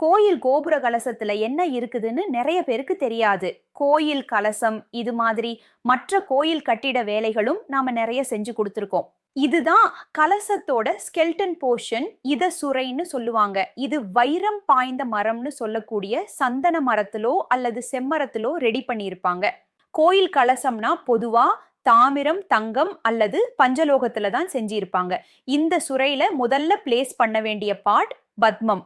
கோயில் கோபுர கலசத்துல என்ன இருக்குதுன்னு நிறைய பேருக்கு தெரியாது. கோயில் கலசம் இது மாதிரி மற்ற கோயில் கட்டிட வேலைகளும் நாம நிறைய செஞ்சு கொடுத்திருக்கோம். இதுதான் கலசத்தோட ஸ்கெல்டன் போர்ஷன். இத சுரைன்னு சொல்லுவாங்க. இது வைரம் பாய்ந்த மரம்னு சொல்லக்கூடிய சந்தன மரத்திலோ அல்லது செம்மரத்திலோ ரெடி பண்ணியிருப்பாங்க. கோயில் கலசம்னா பொதுவா தாமிரம், தங்கம் அல்லது பஞ்சலோகத்துல தான் செஞ்சிருப்பாங்க. இந்த சுரையில முதல்ல பிளேஸ் பண்ண வேண்டிய பார்ட் பத்மம்.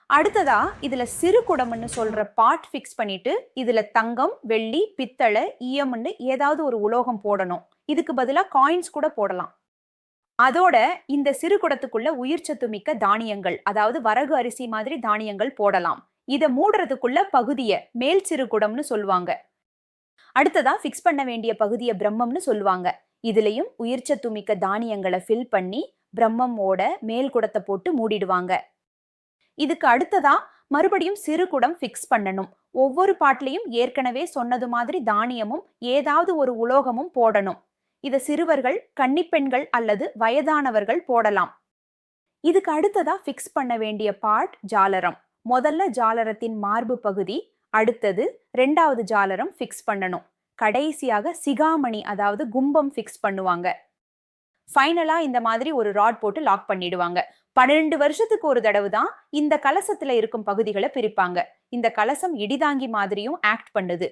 அடுத்ததா இதுல சிறு குடம்னு சொல்ற பார்ட் ஃபிக்ஸ் பண்ணிட்டு இதுல தங்கம், வெள்ளி, பித்தளை, ஈயம்னு ஏதாவது ஒரு உலோகம் போடணும். இதுக்கு பதிலா காயின்ஸ் கூட போடலாம். அதோட இந்த சிறு குடத்துக்குள்ள உயிர் சத்து மிக்க தானியங்கள், அதாவது வரகு அரிசி மாதிரி தானியங்கள் போடலாம். இத மூடுறதுக்குள்ள பகுதிய மேல் சிறு குடம்னு சொல்லுவாங்க. அடுத்ததா ஃபிக்ஸ் பண்ண வேண்டிய பகுதிய பிரம்மம்னு சொல்லுவாங்க. இதுலயும் உயிர் சத்து மிக்க தானியங்களை ஃபில் பண்ணி பிரம்மமோட மேல் குடத்தை போட்டு மூடிடுவாங்க. இதுக்கு அடுத்ததா மறுபடியும் சிறு குடம் ஃபிக்ஸ் பண்ணணும். ஒவ்வொரு பாட்லையும் ஏற்கனவே சொன்னது மாதிரி தானியமும் ஏதாவது ஒரு உலோகமும் போடணும். இத சிறுவர்கள், கன்னிப்பெண்கள் அல்லது வயதானவர்கள் போடலாம். இதுக்கு அடுத்ததா ஃபிக்ஸ் பண்ண வேண்டிய பார்ட் ஜாலரம். முதல்ல ஜாலரத்தின் மார்பு பகுதி, அடுத்தது 2வது ஜாலரம் ஃபிக்ஸ் பண்ணணும். கடைசியாக சிகாமணி அதாவது கும்பம் ஃபிக்ஸ் பண்ணுவாங்க. ஃபைனலா இந்த மாதிரி ஒரு ராட் போட்டு லாக் பண்ணிடுவாங்க. 12 வருஷத்துக்கு ஒரு தடவை தான் இந்த கலசத்துல இருக்கும் பகுதிகளை பிரிப்பாங்க. இந்த கலசம் இடிதாங்கி மாதிரியும் ஆக்ட் பண்ணுது.